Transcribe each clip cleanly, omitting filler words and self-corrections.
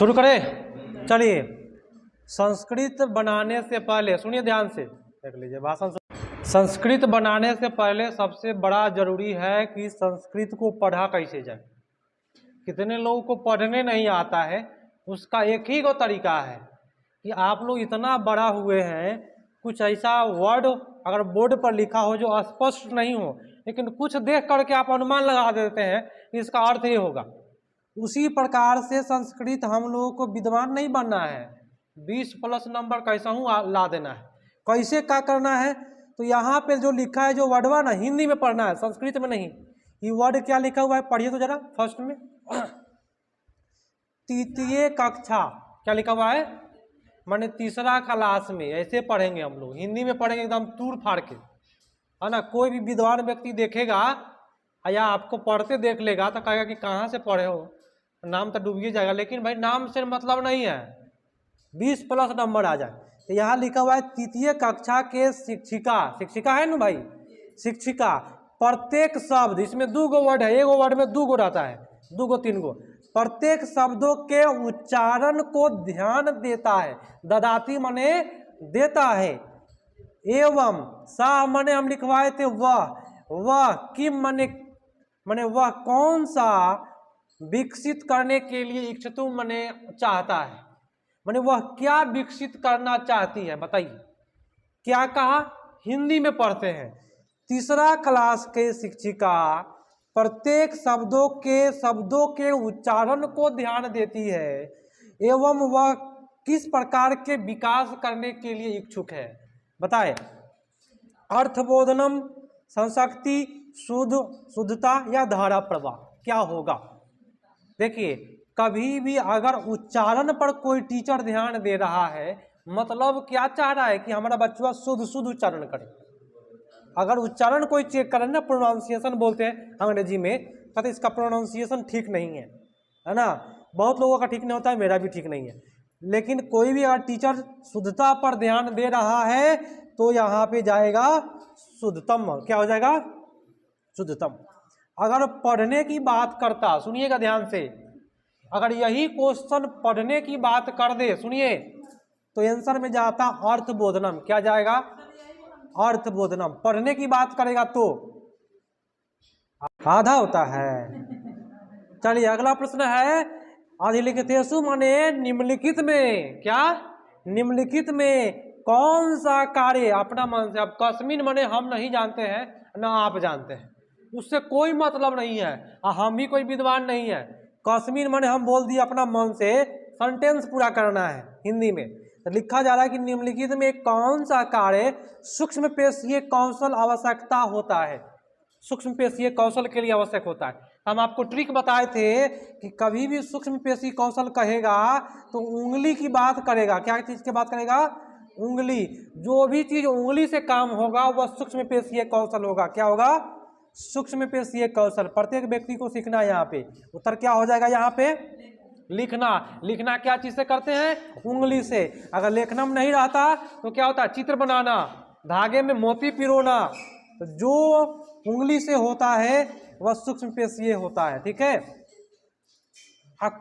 शुरू करें। चलिए, संस्कृत बनाने से पहले सुनिए ध्यान से, देख लीजिए भाषण। संस्कृत बनाने से पहले सबसे बड़ा जरूरी है कि संस्कृत को पढ़ा कैसे जाए। कितने लोगों को पढ़ने नहीं आता है, उसका एक ही को तरीका है कि आप लोग इतना बड़ा हुए हैं, कुछ ऐसा वर्ड अगर बोर्ड पर लिखा हो जो स्पष्ट नहीं हो, लेकिन कुछ देख करके आप अनुमान लगा देते हैं कि इसका अर्थ ये होगा। उसी प्रकार से संस्कृत हम लोगों को विद्वान नहीं बनना है, 20+ नंबर कैसा हूँ ला देना है। कैसे क्या करना है, तो यहाँ पे जो लिखा है जो वर्डवा ना हिंदी में पढ़ना है, संस्कृत में नहीं। ये वर्ड क्या लिखा हुआ है पढ़िए तो जरा फर्स्ट में। तृतीय कक्षा क्या लिखा हुआ है, माने तीसरा क्लास में, ऐसे पढ़ेंगे हम लोग। हिंदी में पढ़ेंगे एकदम तूड़ फाड़ के, है ना। कोई भी विद्वान व्यक्ति देखेगा या आपको पढ़ते देख लेगा तो कहेगा कि कहाँ से पढ़े हो, नाम तो डूबिए जाएगा। लेकिन भाई नाम से मतलब नहीं है, 20+ नंबर आ जाए। तो यहाँ लिखा हुआ है तृतीय कक्षा के शिक्षिका, शिक्षिका है ना भाई, शिक्षिका। प्रत्येक शब्द, इसमें 2 वर्ड है, एक वर्ड में 2 रहता है, 2 3 प्रत्येक शब्दों के उच्चारण को ध्यान देता है। ददाती मने देता है। एवं सा मने हम लिखवाए थे वह किम मने वह कौन सा विकसित करने के लिए इच्छतु मने चाहता है, मने वह क्या विकसित करना चाहती है, बताइए। क्या कहा, हिंदी में पढ़ते हैं। तीसरा क्लास के शिक्षिका प्रत्येक शब्दों के उच्चारण को ध्यान देती है एवं वह किस प्रकार के विकास करने के लिए इच्छुक है, बताए। अर्थबोधनम, संशक्ति, शुद्धता या धारा प्रवाह क्या होगा। देखिए, कभी भी अगर उच्चारण पर कोई टीचर ध्यान दे रहा है, मतलब क्या चाह रहा है कि हमारा बच्चा शुद्ध उच्चारण करे। अगर उच्चारण कोई चेक करे ना, प्रोनाउंसिएशन बोलते हैं अंग्रेजी में, कहते इसका प्रोनाउंसिएशन ठीक नहीं है ना। बहुत लोगों का ठीक नहीं होता है, मेरा भी ठीक नहीं है। लेकिन कोई भी अगर टीचर शुद्धता पर ध्यान दे रहा है तो यहाँ पे जाएगा शुद्धतम। क्या हो जाएगा, शुद्धतम। अगर पढ़ने की बात करता, सुनिएगा ध्यान से, अगर यही क्वेश्चन पढ़ने की बात कर दे, सुनिए, तो आंसर में जाता अर्थबोधनम। क्या जाएगा, अर्थबोधनम। पढ़ने की बात करेगा तो आधा होता है। चलिए अगला प्रश्न है, अधिलिखितेषु माने निम्नलिखित में, क्या निम्नलिखित में कौन सा कार्य, अपना मन से। अब कस्मिन माने हम नहीं जानते हैं ना आप जानते हैं, उससे कोई मतलब नहीं है, हम भी कोई विद्वान नहीं है। कस्मिन माने हम बोल दिए अपना मन से, सेंटेंस पूरा करना है हिंदी में। तो लिखा जा रहा है कि निम्नलिखित में कौन सा कार्य सूक्ष्म पेशीय कौशल आवश्यकता होता है, सूक्ष्म पेशीय कौशल के लिए आवश्यक होता है। हम आपको ट्रिक बताए थे कि कभी भी सूक्ष्म पेशी कौशल कहेगा तो उंगली की बात करेगा। क्या चीज की बात करेगा, उंगली। जो भी चीज उंगली से काम होगा वह सूक्ष्म पेशीय कौशल होगा। क्या होगा, सूक्ष्म पेशीय कौशल। प्रत्येक व्यक्ति को सीखना है। यहाँ पे उत्तर क्या हो जाएगा, यहाँ पे लिखना। लिखना क्या चीज से करते हैं, उंगली से। अगर लेखना में नहीं रहता तो क्या होता है, चित्र बनाना, धागे में मोती पिरोना। तो जो उंगली से होता है वह सूक्ष्म पेशीय होता है, ठीक है।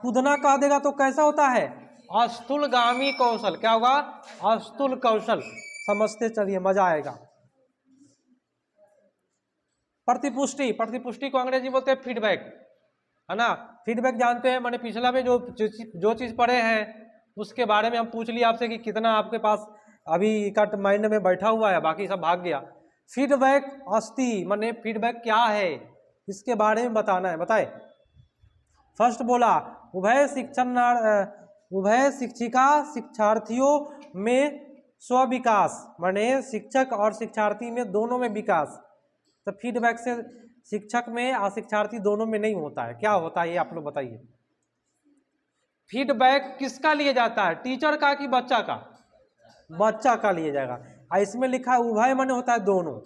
कूदना कह देगा तो कैसा होता है, अस्थूलगामी कौशल। क्या होगा, अस्थूल कौशल। समझते चलिए, मजा आएगा। प्रतिपुष्टि, प्रतिपुष्टि को अंग्रेजी बोलते हैं फीडबैक, है ना। फीडबैक जानते हैं, मैंने पिछला में जो चीज पढ़े हैं उसके बारे में हम पूछ लिया आपसे कि कितना आपके पास अभी कट माइंड में बैठा हुआ है, बाकी सब भाग गया। फीडबैक अस्ति माने फीडबैक क्या है, इसके बारे में बताना है, बताए। फर्स्ट बोला उभय शिक्षिका शिक्षार्थियों में स्व-विकास, माने शिक्षक और शिक्षार्थी में दोनों में विकास। तो फीडबैक से शिक्षक में और शिक्षार्थी दोनों में नहीं होता है। क्या होता है ये आप लोग बताइए। फीडबैक किसका लिए जाता है, टीचर का कि बच्चा का, बच्चा का लिए जाएगा। इसमें लिखा है उभय माने होता है दोनों,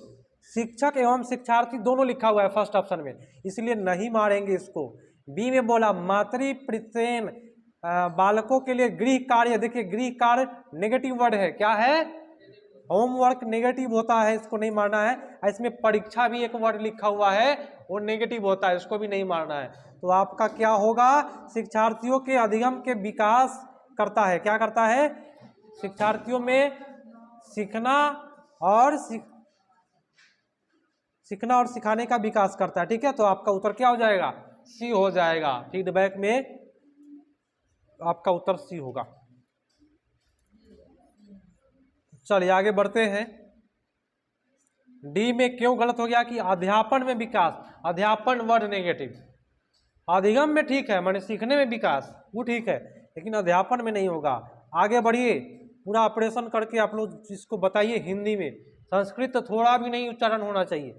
शिक्षक एवं शिक्षार्थी दोनों लिखा हुआ है फर्स्ट ऑप्शन में, इसलिए नहीं मारेंगे इसको। बी में बोला मातृप्रत्ययन बालकों के लिए गृह कार्य। देखिए गृह कार्य नेगेटिव वर्ड है, क्या है, होमवर्क नेगेटिव होता है, इसको नहीं मारना है। इसमें परीक्षा भी एक वर्ड लिखा हुआ है वो नेगेटिव होता है, इसको भी नहीं मारना है। तो आपका क्या होगा, शिक्षार्थियों के अधिगम के विकास करता है। क्या करता है, शिक्षार्थियों में सीखना और सिखाने का विकास करता है। ठीक है, तो आपका उत्तर क्या हो जाएगा, सी हो जाएगा। फीडबैक में आपका उत्तर सी होगा। चलिए आगे बढ़ते हैं। डी में क्यों गलत हो गया कि अध्यापन में विकास, अध्यापन वर्ड नेगेटिव, अधिगम में ठीक है, माने सीखने में विकास वो ठीक है, लेकिन अध्यापन में नहीं होगा। आगे बढ़िए, पूरा ऑपरेशन करके आप लोग इसको बताइए हिंदी में। संस्कृत तो थोड़ा भी नहीं उच्चारण होना चाहिए।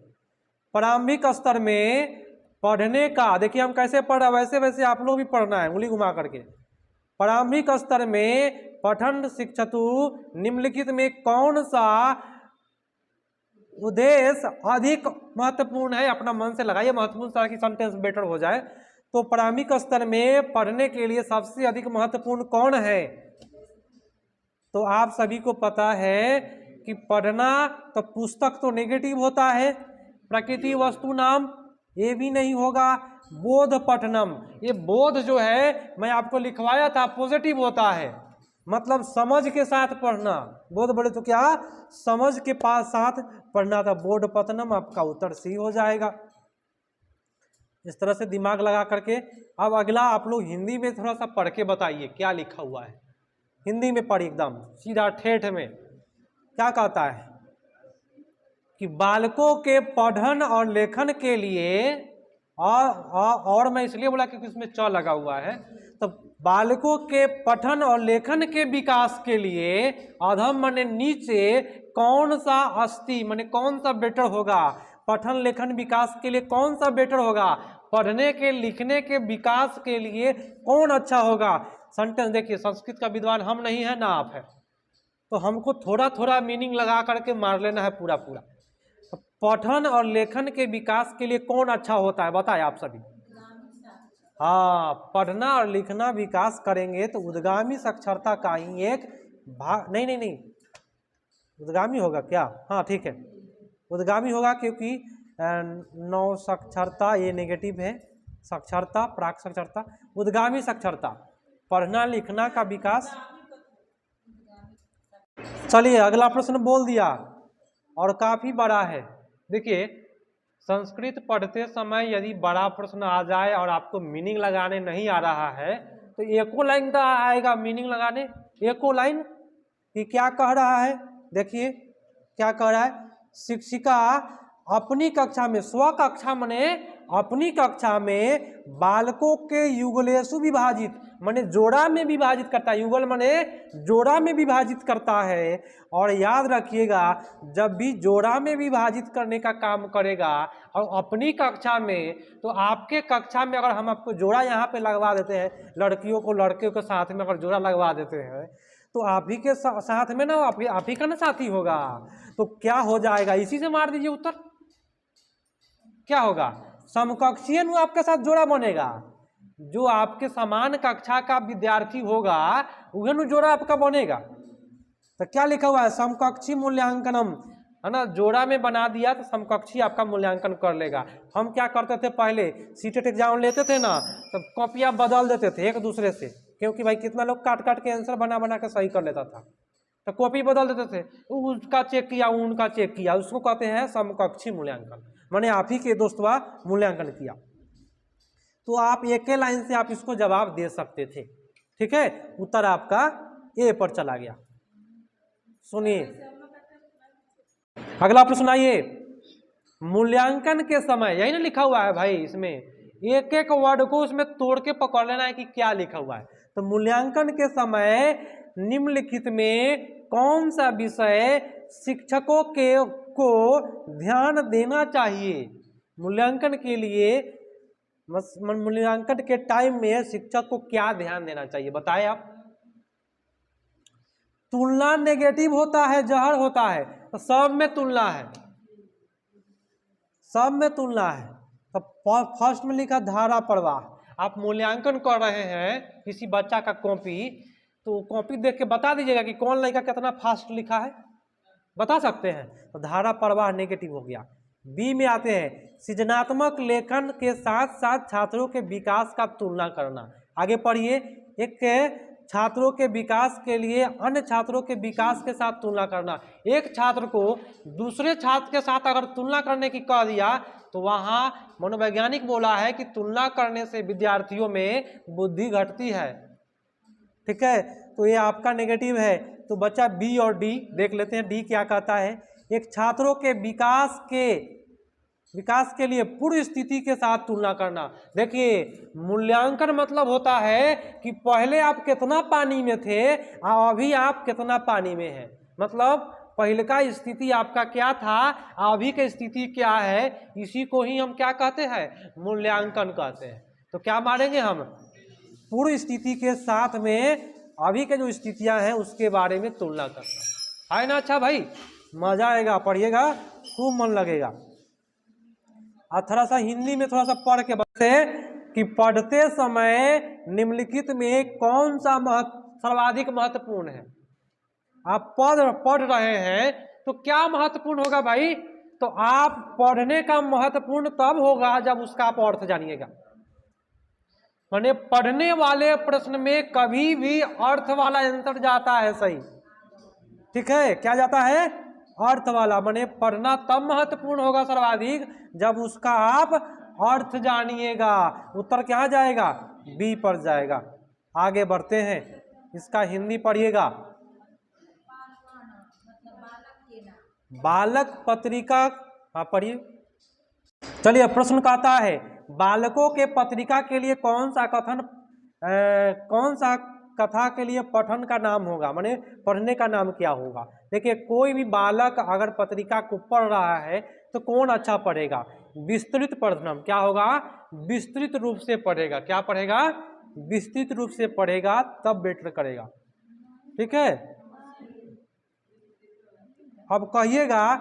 प्रारंभिक स्तर में पढ़ने का, देखिए हम कैसे पढ़ रहे हैं वैसे वैसे आप लोग भी पढ़ना है, उंगली घुमा करके। प्रारंभिक स्तर में पठन शिक्षतु निम्नलिखित में कौन सा उद्देश्य अधिक महत्वपूर्ण है, अपना मन से लगाइए महत्वपूर्ण ताकि सेंटेंस बेटर हो जाए। तो प्रारंभिक स्तर में पढ़ने के लिए सबसे अधिक महत्वपूर्ण कौन है, तो आप सभी को पता है कि पढ़ना, तो पुस्तक तो नेगेटिव होता है, प्रकृति वस्तु नाम ये भी नहीं होगा, बोध पठनम, ये बोध जो है मैं आपको लिखवाया था पॉजिटिव होता है, मतलब समझ के साथ पढ़ना। बोध बोले तो क्या, समझ के पास साथ पढ़ना था, बोध पठनम, आपका उत्तर सी हो जाएगा। इस तरह से दिमाग लगा करके। अब अगला आप लोग हिंदी में थोड़ा सा पढ़ के बताइए क्या लिखा हुआ है, हिंदी में पढ़ एकदम सीधा ठेठ में। क्या कहता है कि बालकों के पठन और लेखन के लिए, और मैं इसलिए बोला क्योंकि इसमें च लगा हुआ है, तो बालकों के पठन और लेखन के विकास के लिए अधम माने नीचे कौन सा अस्ति माने कौन सा बेटर होगा, पठन लेखन विकास के लिए कौन सा बेटर होगा, पढ़ने के लिखने के विकास के लिए कौन अच्छा होगा। सेंटेंस देखिए, संस्कृत का विद्वान हम नहीं है ना आप है, तो हमको थोड़ा थोड़ा मीनिंग लगा करके मार लेना है पूरा पूरा। तो पठन और लेखन के विकास के लिए कौन अच्छा होता है बताए आप सभी। हाँ, पढ़ना और लिखना विकास करेंगे तो उद्गामी साक्षरता का ही एक भाग, नहीं उद्गामी होगा क्या, हाँ ठीक है उद्गामी होगा, क्योंकि नौ साक्षरता ये नेगेटिव है, साक्षरता प्राक साक्षरता, उद्गामी साक्षरता पढ़ना लिखना का विकास। चलिए अगला प्रश्न बोल दिया और काफी बड़ा है। देखिए संस्कृत पढ़ते समय यदि बड़ा प्रश्न आ जाए और आपको मीनिंग लगाने नहीं आ रहा है तो एको लाइन का आएगा मीनिंग लगाने, एको लाइन कि क्या कह रहा है। देखिए क्या कह रहा है, शिक्षिका अपनी कक्षा में, स्व कक्षा माने अपनी कक्षा में बालकों के युगलेशु विभाजित माने जोड़ा में विभाजित करता है, युगल माने जोड़ा में विभाजित करता है। और याद रखिएगा जब भी जोड़ा में विभाजित करने का काम करेगा और अपनी कक्षा में, तो आपके कक्षा में अगर हम आपको जोड़ा यहाँ पे लगवा देते हैं, लड़कियों को लड़के के साथ में अगर जोड़ा लगवा देते हैं तो आप ही के साथ में ना आप ही का ना साथी होगा, तो क्या हो जाएगा, इसी से मार दीजिए उत्तर। क्या होगा, समकक्षीय नु आपके साथ जोड़ा बनेगा, जो आपके समान कक्षा का विद्यार्थी होगा वह नु जोड़ा आपका बनेगा। तो क्या लिखा हुआ है, समकक्षी मूल्यांकनम, है ना, जोड़ा में बना दिया तो समकक्षी आपका मूल्यांकन कर लेगा। हम क्या करते थे पहले, सीटेट एग्जाम लेते थे ना तो कॉपियां बदल देते थे एक दूसरे से, क्योंकि भाई कितना लोग काट काट के आंसर बना बना के सही कर लेता था, तो कॉपी बदल देते थे, उसका चेक किया उनका चेक किया, उसको कहते हैं समकक्षी मूल्यांकन, माने आप ही के दोस्तवा मूल्यांकन किया। तो आप एक ही लाइन से आप इसको जवाब दे सकते थे। ठीक है, उत्तर आपका ए पर चला गया। सुनिए अगला प्रश्न आइए, मूल्यांकन के समय, यही ना लिखा हुआ है भाई, इसमें एक एक वर्ड को उसमें तोड़ के पकड़ लेना है कि क्या लिखा हुआ है। तो मूल्यांकन के समय निम्नलिखित में कौन सा विषय शिक्षकों को ध्यान देना चाहिए। मूल्यांकन के लिए, मूल्यांकन के टाइम में शिक्षक को क्या ध्यान देना चाहिए बताएं आप। तुलना नेगेटिव होता है, जहर होता है, तो सब में तुलना है, सब में तुलना है। तो फर्स्ट में लिखा धारा प्रवाह। आप मूल्यांकन कर रहे हैं किसी बच्चा का कॉपी, तो कॉपी देख के बता दीजिएगा कि कौन लड़का कितना फास्ट लिखा है, बता सकते हैं। तो धारा प्रवाह नेगेटिव हो गया। बी में आते हैं, सृजनात्मक लेखन के साथ साथ छात्रों के विकास का तुलना करना। आगे पढ़िए, एक छात्रों के विकास के लिए अन्य छात्रों के विकास के साथ तुलना करना। एक छात्र को दूसरे छात्र के साथ अगर तुलना करने की कह दिया तो वहाँ मनोवैज्ञानिक बोला है कि तुलना करने से विद्यार्थियों में बुद्धि घटती है। ठीक है, तो ये आपका नेगेटिव है। तो बच्चा बी और डी देख लेते हैं, डी क्या कहता है। एक छात्रों के विकास के लिए पूर्व स्थिति के साथ तुलना करना। देखिए, मूल्यांकन मतलब होता है कि पहले आप कितना पानी में थे और अभी आप कितना पानी में हैं। मतलब पहले का स्थिति आपका क्या था, अभी की स्थिति क्या है, इसी को ही हम क्या कहते हैं, मूल्यांकन कहते हैं। तो क्या मानेंगे हम, पूर्व स्थिति के साथ में अभी के जो स्थितियां हैं उसके बारे में तुलना करना है ना। अच्छा भाई, मजा आएगा, पढ़िएगा, खूब मन लगेगा। और थोड़ा सा हिंदी में थोड़ा सा पढ़ के बताते कि पढ़ते समय निम्नलिखित में कौन सा सर्वाधिक महत्वपूर्ण है। आप पढ़ रहे हैं तो क्या महत्वपूर्ण होगा भाई, तो आप पढ़ने का महत्वपूर्ण तब होगा जब उसका आप अर्थ जानिएगा। माने पढ़ने वाले प्रश्न में कभी भी अर्थ वाला आंसर जाता है सही। ठीक है, क्या जाता है, अर्थ वाला। माने पढ़ना तब महत्वपूर्ण होगा सर्वाधिक जब उसका आप अर्थ जानिएगा। उत्तर क्या जाएगा, बी पर जाएगा। आगे बढ़ते हैं, इसका हिंदी पढ़िएगा। बालक पत्रिका, आप पढ़िए। चलिए, प्रश्न कहता है बालकों के पत्रिका के लिए कौन सा कथा के लिए पठन का नाम होगा, माने पढ़ने का नाम क्या होगा। देखिए, कोई भी बालक अगर पत्रिका को पढ़ रहा है तो कौन अच्छा पढ़ेगा, विस्तृत पठनम। क्या होगा, विस्तृत रूप से पढ़ेगा। क्या पढ़ेगा, विस्तृत रूप से पढ़ेगा, तब बेटर करेगा। ठीक है, अब कहिएगा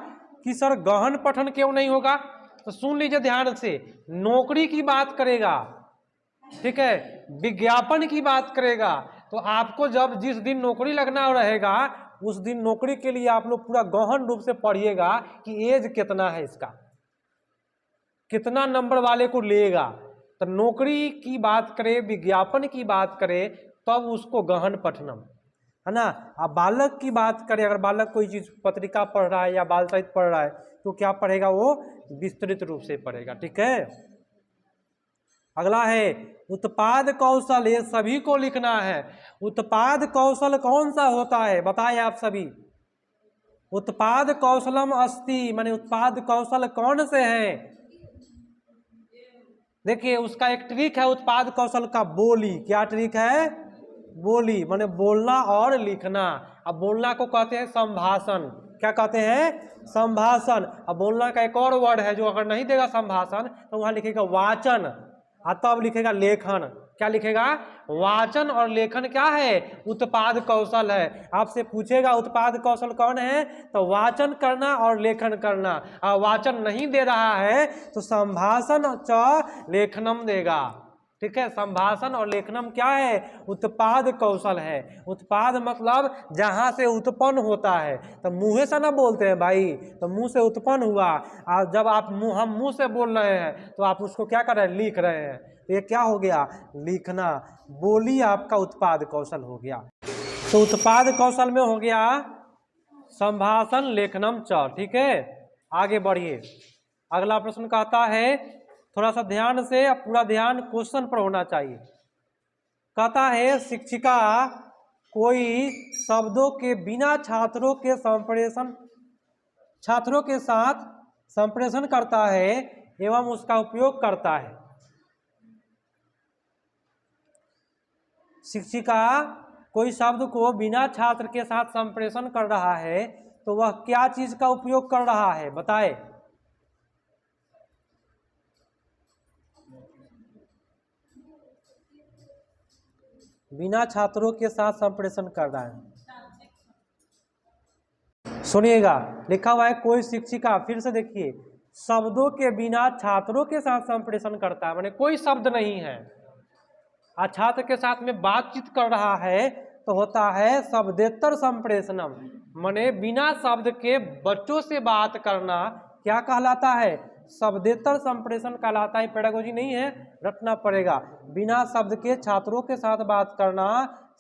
कि सर गहन पठन क्यों नहीं होगा, तो सुन लीजिए ध्यान से। नौकरी की बात करेगा, ठीक है, विज्ञापन की बात करेगा, तो आपको जब जिस दिन नौकरी लगना रहेगा उस दिन नौकरी के लिए आप लोग पूरा गहन रूप से पढ़िएगा कि एज कितना है इसका, कितना नंबर वाले को लेगा। तो नौकरी की बात करें, विज्ञापन की बात करें, तब उसको गहन पठनम है ना। अब बालक की बात करें, अगर बालक कोई चीज पत्रिका पढ़ रहा है या बाल साहित्य पढ़ रहा है तो क्या पढ़ेगा, वो विस्तृत रूप से पढ़ेगा। ठीक है, अगला है उत्पाद कौशल। ये सभी को लिखना है। उत्पाद कौशल कौन सा होता है, बताएं आप सभी। उत्पाद कौशलम अस्ति, माने उत्पाद कौशल कौन से हैं। देखिए, उसका एक ट्रिक है उत्पाद कौशल का, बोली। क्या ट्रिक है, बोली, माने बोलना और लिखना। अब बोलना को कहते हैं संभाषण। क्या कहते हैं, संभाषण। अब बोलना का एक और वर्ड है जो अगर नहीं देगा संभाषण तो वहां लिखेगा वाचन, और तब लिखेगा लेखन। क्या लिखेगा, वाचन और लेखन क्या है, उत्पाद कौशल है। आपसे पूछेगा उत्पाद कौशल कौन है, तो वाचन करना और लेखन करना। और वाचन नहीं दे रहा है तो संभाषण च लेखनम देगा। ठीक है, संभाषण और लेखनम क्या है, उत्पाद कौशल है। उत्पाद मतलब जहां से उत्पन्न होता है, तो मुंह से ना बोलते हैं भाई, तो मुंह से उत्पन्न हुआ। और जब आप हम मुंह से बोल रहे हैं तो आप उसको क्या कर रहे हैं, लिख रहे हैं। तो ये क्या हो गया, लिखना। बोली आपका उत्पाद कौशल हो गया। तो उत्पाद कौशल में हो गया संभाषण लेखनम च। ठीक है, आगे बढ़िए। अगला प्रश्न कहता है, थोड़ा सा ध्यान से, पूरा ध्यान क्वेश्चन पर होना चाहिए। कहता है शिक्षिका कोई शब्दों के बिना छात्रों के साथ संप्रेषण करता है एवं उसका उपयोग करता है। शिक्षिका कोई शब्द को बिना छात्र के साथ संप्रेषण कर रहा है तो वह क्या चीज का उपयोग कर रहा है, बताए। बिना छात्रों के साथ संप्रेषण कर रहा है। सुनिएगा, लिखा हुआ है कोई शिक्षिका, फिर से देखिए, शब्दों के बिना छात्रों के साथ संप्रेषण करता है, माने कोई शब्द नहीं है और छात्र के साथ में बातचीत कर रहा है तो होता है शब्देतर संप्रेषणम। माने बिना शब्द के बच्चों से बात करना क्या कहलाता है? शब्देतर संप्रेषण कहलाता है। पेडागोजी नहीं है, रटना पड़ेगा। बिना शब्द के छात्रों के साथ बात करना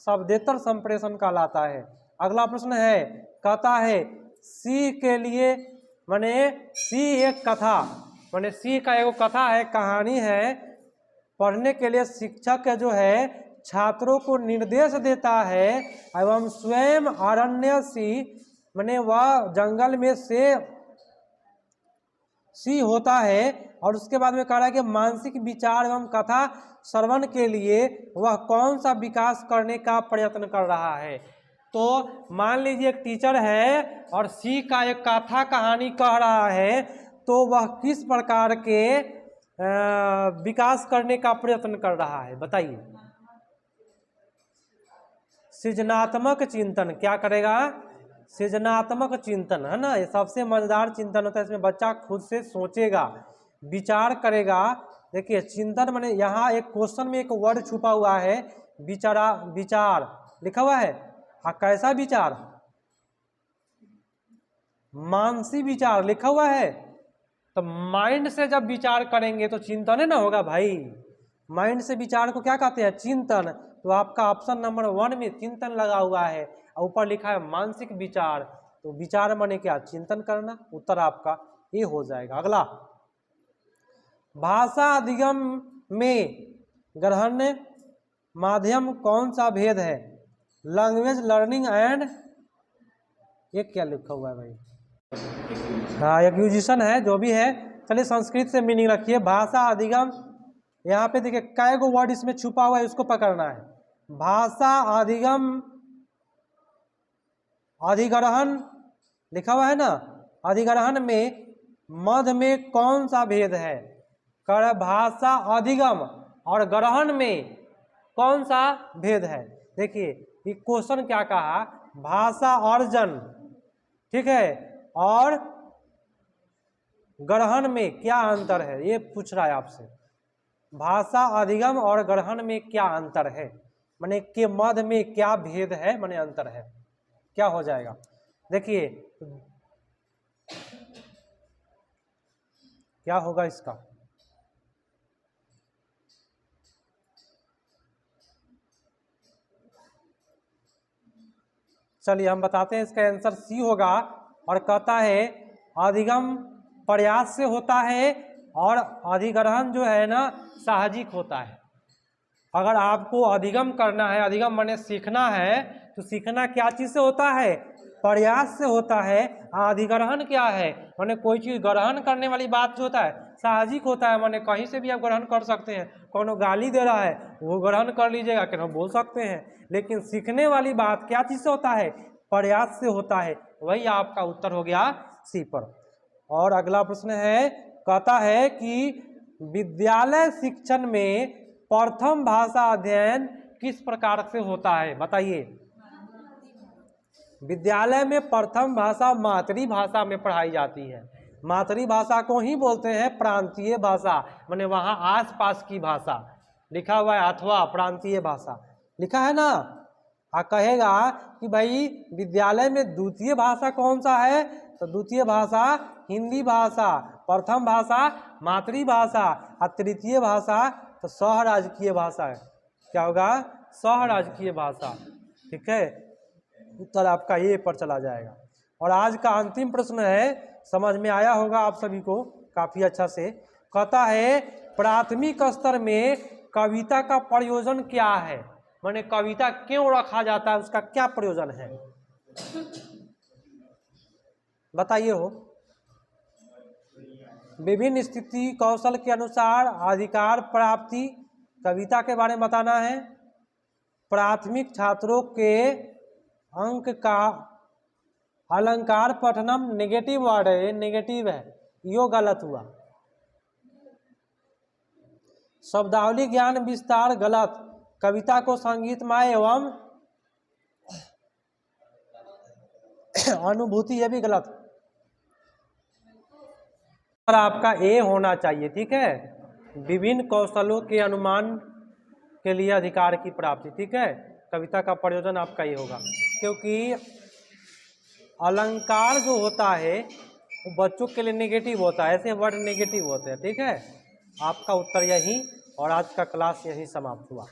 शब्देतर संप्रेषण कहलाता है। अगला प्रश्न है, कहता है सी के लिए, माने सी एक कथा, माने सी का एक कथा है, कहानी है, पढ़ने के लिए शिक्षक जो है छात्रों को निर्देश देता है एवं स्वयं अरण्य सी, माने वह जंगल में से सी होता है। और उसके बाद में कह रहा है कि मानसिक विचार एवं कथा श्रवण के लिए वह कौन सा विकास करने का प्रयत्न कर रहा है। तो मान लीजिए एक टीचर है और सी का एक कथा कहानी कह रहा है, तो वह किस प्रकार के विकास करने का प्रयत्न कर रहा है, बताइए। सृजनात्मक चिंतन, क्या करेगा? सृजनात्मक चिंतन, है ना, ये सबसे मजेदार चिंतन होता है। इसमें बच्चा खुद से सोचेगा, विचार करेगा। देखिए चिंतन माने यहाँ एक क्वेश्चन में एक वर्ड छुपा हुआ है, विचारा, विचार लिखा हुआ है। हाँ, कैसा विचार? मानसिक विचार लिखा हुआ है। तो माइंड से जब विचार करेंगे तो चिंतन है ना होगा भाई। माइंड से विचार को क्या कहते हैं? चिंतन। तो आपका ऑप्शन नंबर 1 में चिंतन लगा हुआ है, ऊपर लिखा है मानसिक विचार। तो विचार माने क्या? चिंतन करना। उत्तर आपका ये हो जाएगा। अगला, भाषा अधिगम में ग्रहण माध्यम कौन सा भेद है? लैंग्वेज लर्निंग एंड, ये क्या लिखा हुआ है भाई? हाँ, एक्विजिशन है, जो भी है। चलिए संस्कृत से मीनिंग रखिए। भाषा अधिगम, यहाँ पे देखिए कै गो वर्ड इसमें छुपा हुआ है, उसको पकड़ना है। भाषा अधिगम, अधिग्रहण लिखा हुआ है ना, अधिग्रहण में मध्य में कौन सा भेद है? कर भाषा अधिगम और ग्रहण में कौन सा भेद है? देखिए ये क्वेश्चन क्या कहा, भाषा अर्जन, ठीक है, और ग्रहण में क्या अंतर है, ये पूछ रहा है आपसे। भाषा अधिगम और ग्रहण में क्या अंतर है, माने के मध्य में क्या भेद है, माने अंतर है, क्या हो जाएगा? देखिए क्या होगा इसका? चलिए हम बताते हैं, इसका आंसर सी होगा। और कहता है अधिगम प्रयास से होता है और अधिग्रहण जो है ना साहजिक होता है। अगर आपको अधिगम करना है, अधिगम माने सीखना है, तो सीखना क्या चीज से होता है? प्रयास से होता है। अधिग्रहण क्या है? माने कोई चीज ग्रहण करने वाली बात जो होता है साहजिक होता है, माने कहीं से भी आप ग्रहण कर सकते हैं। कौन गाली दे रहा है वो ग्रहण कर लीजिएगा, कि हम बोल सकते हैं। लेकिन सीखने वाली बात क्या चीज से होता है? प्रयास से होता है। वही आपका उत्तर हो गया सी पर। और अगला प्रश्न है, कहता है कि विद्यालय शिक्षण में प्रथम भाषा अध्ययन किस प्रकार से होता है, बताइए। विद्यालय में प्रथम भाषा मातृभाषा में पढ़ाई जाती है। मातृभाषा को ही बोलते हैं प्रांतीय भाषा, माने वहाँ आसपास की भाषा लिखा हुआ है, अथवा प्रांतीय भाषा लिखा है ना। कहेगा कि भाई विद्यालय में द्वितीय भाषा कौन सा है, तो द्वितीय भाषा हिंदी भाषा, प्रथम भाषा मातृभाषा और तृतीय भाषा तो सहराजकीय भाषा है। क्या होगा? सहराजकीय भाषा, ठीक है। उत्तर आपका ये पर चला जाएगा। और आज का अंतिम प्रश्न है, समझ में आया होगा आप सभी को काफी अच्छा से। कहता है प्राथमिक स्तर में कविता का प्रयोजन क्या है, माने कविता क्यों रखा जाता है, उसका क्या प्रयोजन है, बताइए हो। विभिन्न स्थिति कौशल के अनुसार अधिकार प्राप्ति, कविता के बारे में बताना है। प्राथमिक छात्रों के अंक का अलंकार पठनम, नेगेटिव वर्ड है, नेगेटिव है, यो गलत हुआ। शब्दावली ज्ञान विस्तार गलत। कविता को संगीतमय एवं अनुभूति, ये भी गलत। और आपका ए होना चाहिए, ठीक है। विभिन्न कौशलों के अनुमान के लिए अधिकार की प्राप्ति, ठीक है। कविता का प्रयोजन आपका ये होगा, क्योंकि अलंकार जो होता है वो बच्चों के लिए नेगेटिव होता है, ऐसे वर्ड नेगेटिव होते हैं। ठीक है, आपका उत्तर यही, और आज का क्लास यही समाप्त हुआ।